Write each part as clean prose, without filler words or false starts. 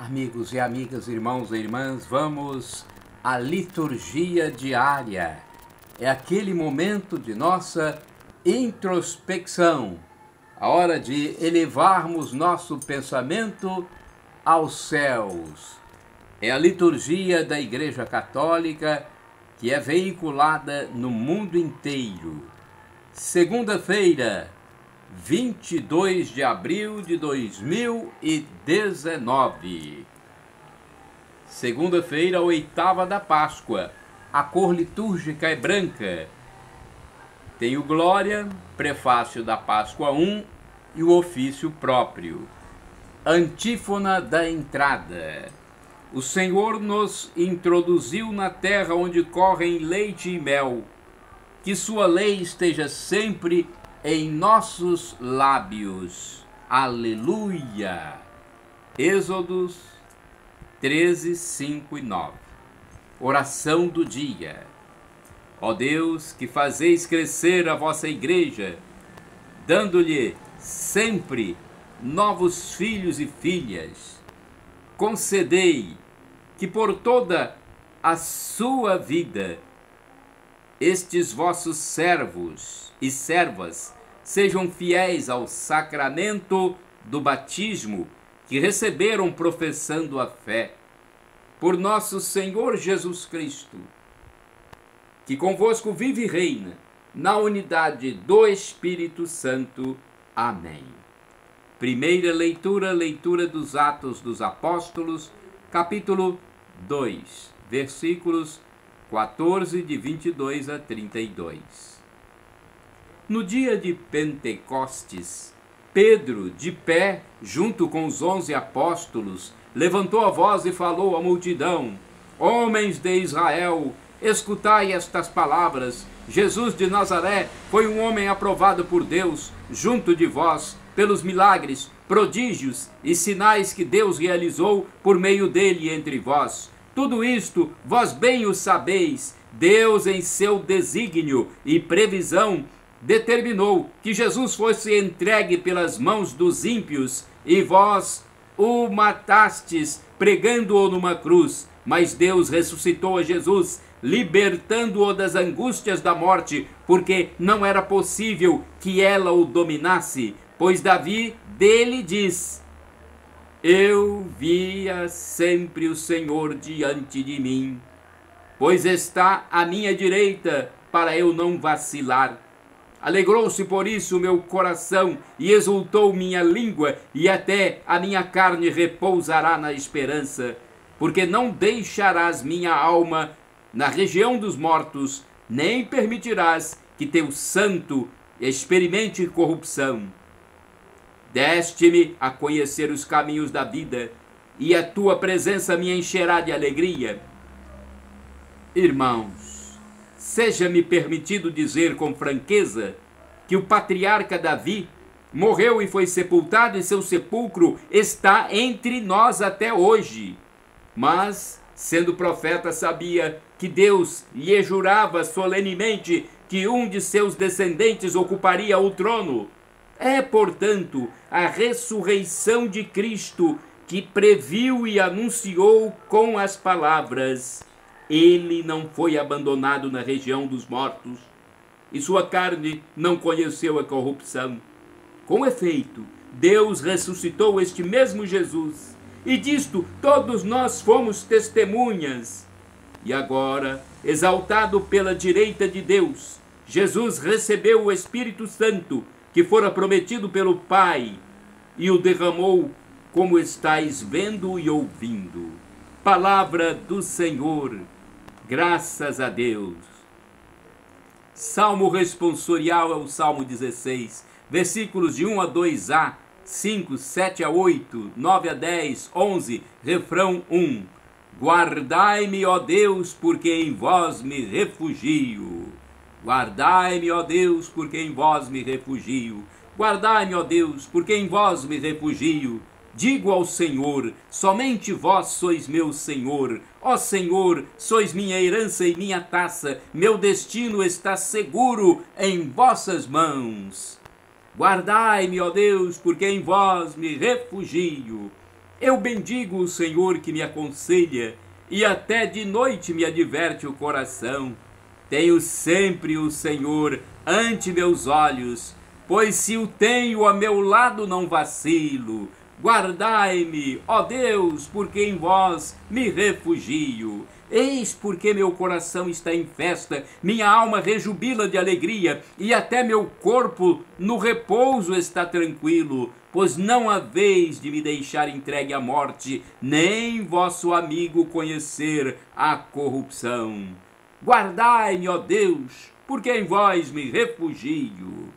Amigos e amigas, irmãos e irmãs, vamos à liturgia diária. É aquele momento de nossa introspecção, a hora de elevarmos nosso pensamento aos céus. É a liturgia da Igreja Católica que é veiculada no mundo inteiro. Segunda-feira, 22 de abril de 2019. Segunda-feira, oitava da Páscoa. A cor litúrgica é branca. Tem o Glória, prefácio da Páscoa 1 e o ofício próprio. Antífona da entrada. O Senhor nos introduziu na terra onde correm leite e mel. Que sua lei esteja sempre em nossos lábios. Aleluia! Êxodos 13, 5 e 9. Oração do dia. Ó Deus, que fazeis crescer a vossa igreja, dando-lhe sempre novos filhos e filhas, concedei que por toda a sua vida estes vossos servos e servas sejam fiéis ao sacramento do batismo que receberam professando a fé. Por nosso Senhor Jesus Cristo, que convosco vive e reina, na unidade do Espírito Santo. Amém. Primeira leitura, leitura dos Atos dos Apóstolos, capítulo 2, versículos 14, de 22 a 32. No dia de Pentecostes, Pedro, de pé, junto com os 11 apóstolos, levantou a voz e falou à multidão: Homens de Israel, escutai estas palavras. Jesus de Nazaré foi um homem aprovado por Deus junto de vós, pelos milagres, prodígios e sinais que Deus realizou por meio dele entre vós. Tudo isto vós bem o sabeis. Deus, em seu desígnio e previsão, determinou que Jesus fosse entregue pelas mãos dos ímpios, e vós o matastes, pregando-o numa cruz. Mas Deus ressuscitou a Jesus, libertando-o das angústias da morte, porque não era possível que ela o dominasse. Pois Davi dele diz: Eu via sempre o Senhor diante de mim, pois está à minha direita, para eu não vacilar. Alegrou-se por isso o meu coração, e exultou minha língua, e até a minha carne repousará na esperança, porque não deixarás minha alma na região dos mortos, nem permitirás que teu santo experimente corrupção. Deste-me a conhecer os caminhos da vida, e a tua presença me encherá de alegria. Irmãos, seja-me permitido dizer com franqueza que o patriarca Davi morreu e foi sepultado, e seu sepulcro está entre nós até hoje. Mas, sendo profeta, sabia que Deus lhe jurava solenemente que um de seus descendentes ocuparia o trono. É, portanto, a ressurreição de Cristo que previu e anunciou com as palavras: Ele não foi abandonado na região dos mortos, e sua carne não conheceu a corrupção. Com efeito, Deus ressuscitou este mesmo Jesus, e disto todos nós fomos testemunhas. E agora, exaltado pela direita de Deus, Jesus recebeu o Espírito Santo, que fora prometido pelo Pai, e o derramou, como estáis vendo e ouvindo. Palavra do Senhor, graças a Deus. Salmo responsorial é o Salmo 16, versículos de 1 a 2a, 5, 7 a 8, 9 a 10, 11, refrão 1. Guardai-me, ó Deus, porque em vós me refugio. Guardai-me, ó Deus, porque em vós me refugio. Guardai-me, ó Deus, porque em vós me refugio. Digo ao Senhor: somente vós sois meu Senhor. Ó Senhor, sois minha herança e minha taça. Meu destino está seguro em vossas mãos. Guardai-me, ó Deus, porque em vós me refugio. Eu bendigo o Senhor que me aconselha, e até de noite me adverte o coração. Tenho sempre o Senhor ante meus olhos, pois se o tenho a meu lado não vacilo. Guardai-me, ó Deus, porque em vós me refugio. Eis porque meu coração está em festa, minha alma rejubila de alegria, e até meu corpo no repouso está tranquilo, pois não haveis de me deixar entregue à morte, nem vosso amigo conhecer a corrupção. Guardai-me, ó Deus, porque em vós me refugio.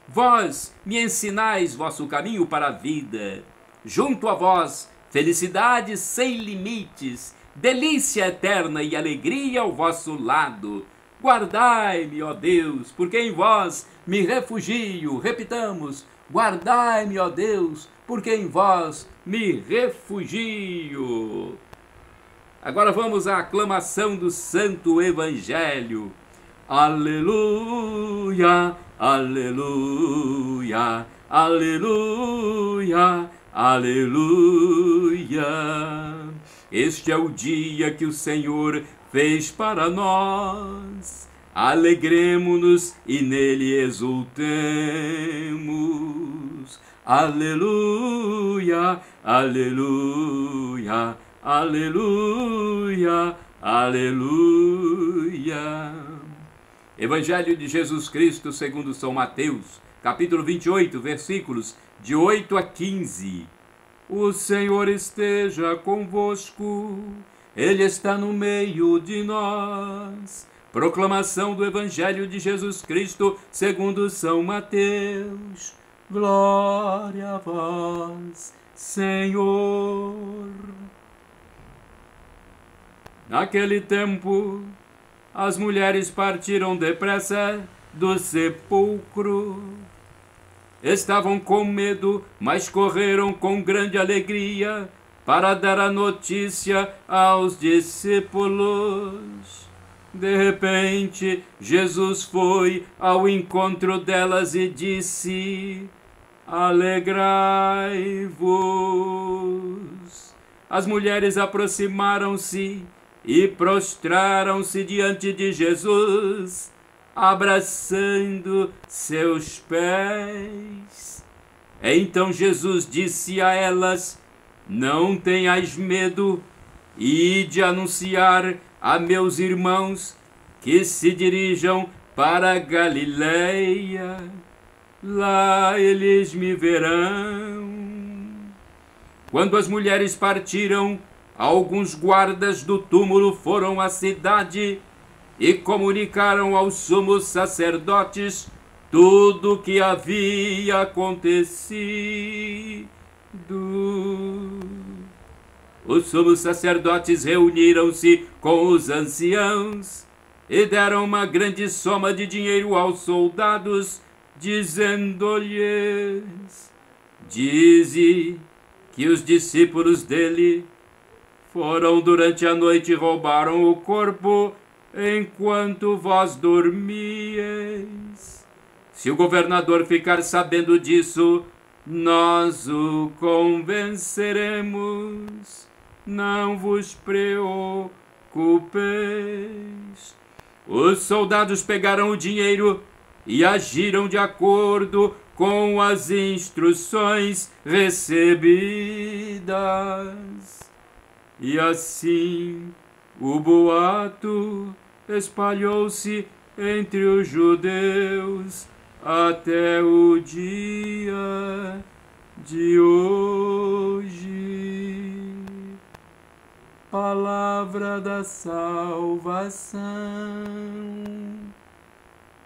Vós me ensinais vosso caminho para a vida. Junto a vós, felicidade sem limites, delícia eterna e alegria ao vosso lado. Guardai-me, ó Deus, porque em vós me refugio. Repitamos, guardai-me, ó Deus, porque em vós me refugio. Agora vamos à aclamação do Santo Evangelho. Aleluia, aleluia, aleluia, aleluia. Este é o dia que o Senhor fez para nós. Alegremo-nos e nele exultemos. Aleluia, aleluia, aleluia, aleluia. Evangelho de Jesus Cristo segundo São Mateus, capítulo 28, versículos de 8 a 15. O Senhor esteja convosco, Ele está no meio de nós. Proclamação do Evangelho de Jesus Cristo segundo São Mateus. Glória a vós, Senhor. Naquele tempo, as mulheres partiram depressa do sepulcro. Estavam com medo, mas correram com grande alegria para dar a notícia aos discípulos. De repente, Jesus foi ao encontro delas e disse: alegrai-vos. As mulheres aproximaram-se e prostraram-se diante de Jesus, abraçando seus pés. Então Jesus disse a elas: não tenhais medo, ide anunciar a meus irmãos que se dirijam para a Galileia. Lá eles me verão. Quando as mulheres partiram, alguns guardas do túmulo foram à cidade e comunicaram aos sumos sacerdotes tudo o que havia acontecido. Os sumos sacerdotes reuniram-se com os anciãos e deram uma grande soma de dinheiro aos soldados, dizendo-lhes: dize que os discípulos dele foram durante a noite e roubaram o corpo enquanto vós dormíeis. Se o governador ficar sabendo disso, nós o convenceremos. Não vos preocupeis. Os soldados pegaram o dinheiro e agiram de acordo com as instruções recebidas. E assim o boato espalhou-se entre os judeus até o dia de hoje. Palavra da salvação.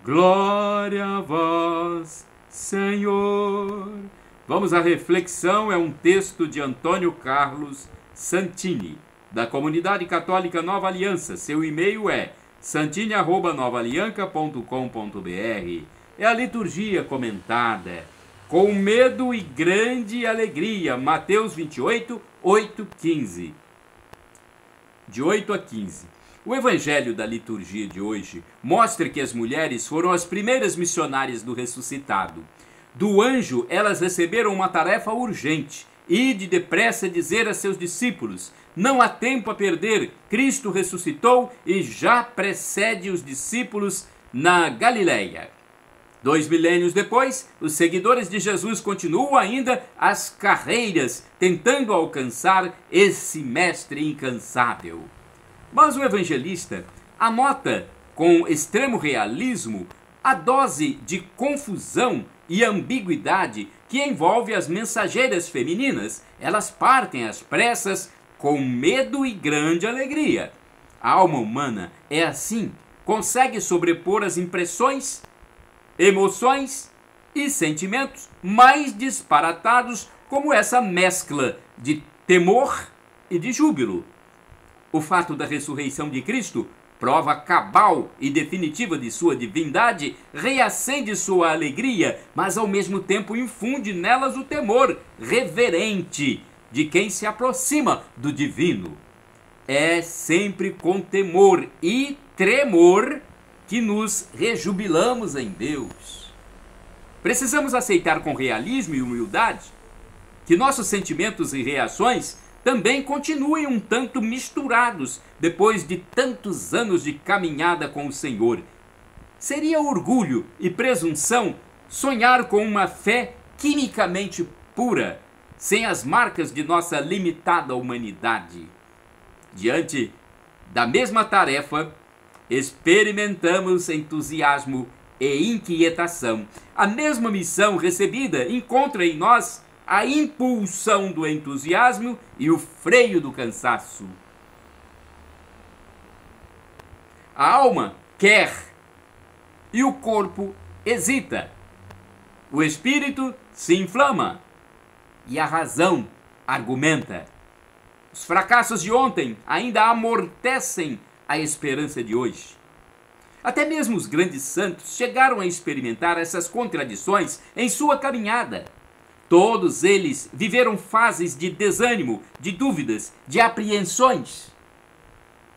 Glória a vós, Senhor. Vamos à reflexão, é um texto de Antônio Carlos Santini, da Comunidade Católica Nova Aliança. Seu e-mail é santini@novaalianca.com.br. É a liturgia comentada. Com medo e grande alegria, Mateus 28, 8, 15. De 8 a 15. O evangelho da liturgia de hoje mostra que as mulheres foram as primeiras missionárias do ressuscitado. Do anjo, elas receberam uma tarefa urgente, ide depressa dizer a seus discípulos: não há tempo a perder, Cristo ressuscitou e já precede os discípulos na Galileia. 2 milênios depois, os seguidores de Jesus continuam ainda as carreiras, tentando alcançar esse mestre incansável. Mas o evangelista anota com extremo realismo a dose de confusão e ambiguidade que envolve as mensageiras femininas. Elas partem às pressas com medo e grande alegria. A alma humana é assim, consegue sobrepor as impressões, emoções e sentimentos mais disparatados, como essa mescla de temor e de júbilo. O fato da ressurreição de Cristo, prova cabal e definitiva de sua divindade, reacende sua alegria, mas ao mesmo tempo infunde nelas o temor reverente de quem se aproxima do divino. É sempre com temor e tremor que nos rejubilamos em Deus. Precisamos aceitar com realismo e humildade que nossos sentimentos e reações também continuem um tanto misturados depois de tantos anos de caminhada com o Senhor. Seria orgulho e presunção sonhar com uma fé quimicamente pura, sem as marcas de nossa limitada humanidade. Diante da mesma tarefa, experimentamos entusiasmo e inquietação. A mesma missão recebida encontra em nós a impulsão do entusiasmo e o freio do cansaço. A alma quer e o corpo hesita. O espírito se inflama e a razão argumenta. Os fracassos de ontem ainda amortecem a esperança de hoje. Até mesmo os grandes santos chegaram a experimentar essas contradições em sua caminhada. Todos eles viveram fases de desânimo, de dúvidas, de apreensões.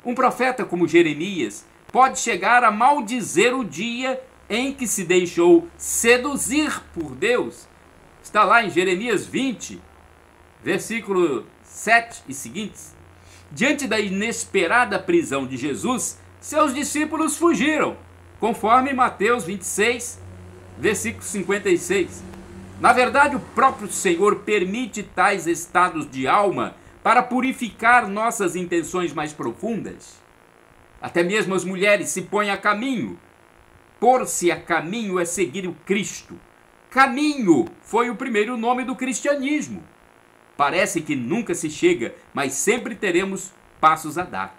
Um profeta como Jeremias pode chegar a maldizer o dia em que se deixou seduzir por Deus. Está lá em Jeremias 20, versículo 7 e seguintes. Diante da inesperada prisão de Jesus, seus discípulos fugiram, conforme Mateus 26, versículo 56. Na verdade, o próprio Senhor permite tais estados de alma para purificar nossas intenções mais profundas. Até mesmo as mulheres se põem a caminho. Pôr-se a caminho é seguir o Cristo. Caminho foi o primeiro nome do cristianismo. Parece que nunca se chega, mas sempre teremos passos a dar.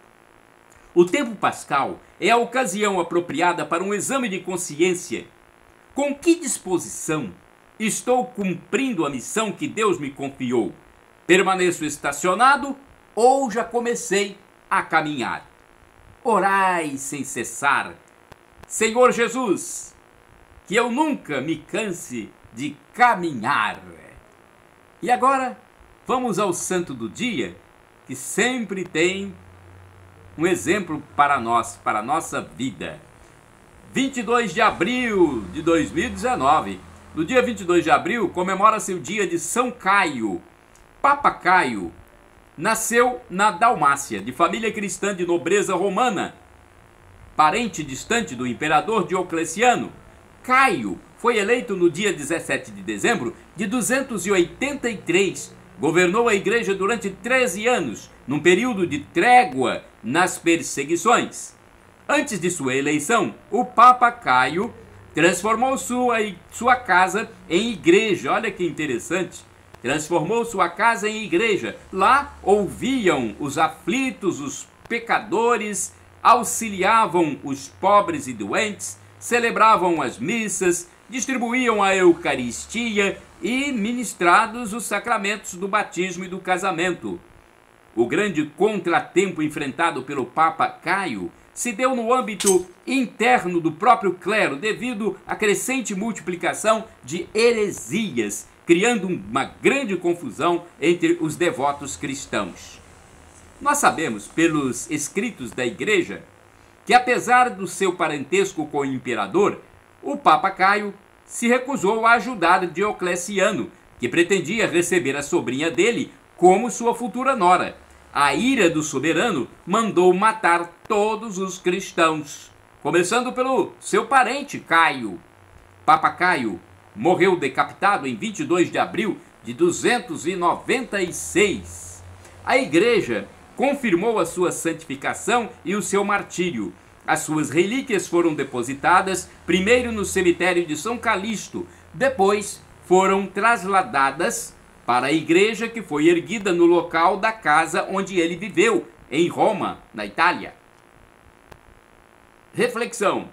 O tempo pascal é a ocasião apropriada para um exame de consciência. Com que disposição estou cumprindo a missão que Deus me confiou? Permaneço estacionado ou já comecei a caminhar? Orai sem cessar. Senhor Jesus, que eu nunca me canse de caminhar. E agora, vamos ao santo do dia, que sempre tem um exemplo para nós, para a nossa vida. 22 de abril de 2019. No dia 22 de abril, comemora-se o dia de São Caio. Papa Caio nasceu na Dalmácia, de família cristã de nobreza romana, parente distante do imperador Diocleciano. Caio foi eleito no dia 17 de dezembro de 283. Governou a igreja durante 13 anos, num período de trégua nas perseguições. Antes de sua eleição, o Papa Caio transformou sua casa em igreja. Olha que interessante. Transformou sua casa em igreja. Lá ouviam os aflitos, os pecadores, auxiliavam os pobres e doentes, celebravam as missas, distribuíam a Eucaristia e ministrados os sacramentos do batismo e do casamento. O grande contratempo enfrentado pelo Papa Caio se deu no âmbito interno do próprio clero, devido à crescente multiplicação de heresias, criando uma grande confusão entre os devotos cristãos. Nós sabemos, pelos escritos da Igreja, que apesar do seu parentesco com o imperador, o Papa Caio se recusou a ajudar Diocleciano, que pretendia receber a sobrinha dele como sua futura nora. A ira do soberano mandou matar todos os cristãos, começando pelo seu parente Caio. Papa Caio morreu decapitado em 22 de abril de 296. A igreja confirmou a sua santificação e o seu martírio. As suas relíquias foram depositadas primeiro no cemitério de São Calixto, depois foram trasladadas para a igreja que foi erguida no local da casa onde ele viveu, em Roma, na Itália. Reflexão.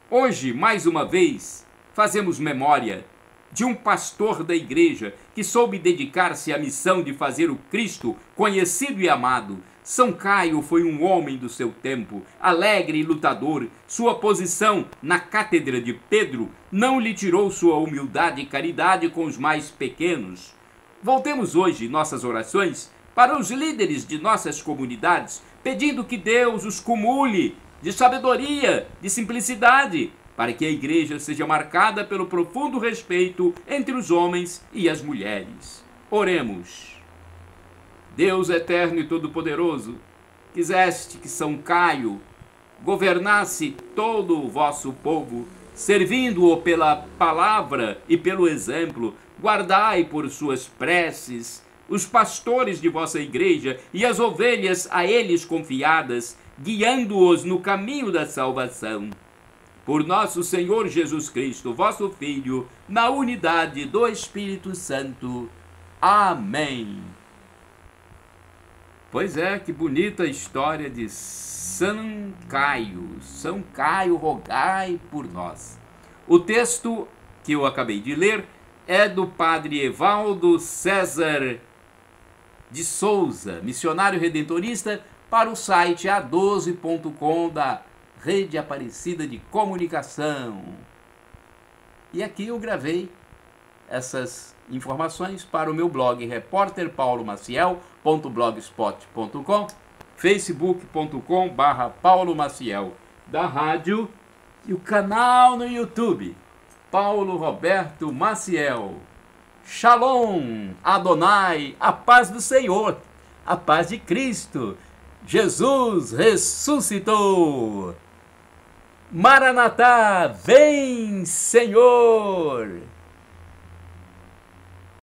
Hoje, mais uma vez, fazemos memória de um pastor da igreja que soube dedicar-se à missão de fazer o Cristo conhecido e amado. São Caio foi um homem do seu tempo, alegre e lutador. Sua posição na cátedra de Pedro não lhe tirou sua humildade e caridade com os mais pequenos. Voltemos hoje nossas orações para os líderes de nossas comunidades, pedindo que Deus os cumule de sabedoria, de simplicidade, para que a igreja seja marcada pelo profundo respeito entre os homens e as mulheres. Oremos. Deus eterno e todo-poderoso, quiseste que São Caio governasse todo o vosso povo, servindo-o pela palavra e pelo exemplo. Guardai por suas preces os pastores de vossa igreja e as ovelhas a eles confiadas, guiando-os no caminho da salvação. Por nosso Senhor Jesus Cristo, vosso Filho, na unidade do Espírito Santo. Amém. Pois é, que bonita a história de São Caio. São Caio, rogai por nós. O texto que eu acabei de ler é do padre Evaldo César de Souza, missionário redentorista, para o site a12.com da Rede Aparecida de Comunicação. E aqui eu gravei essas informações para o meu blog repórterpaulomaciel.blogspot.com, facebook.com/Paulo Maciel da rádio e o canal no YouTube Paulo Roberto Maciel. Shalom, Adonai, a paz do Senhor, a paz de Cristo. Jesus ressuscitou. Maranatá, vem, Senhor.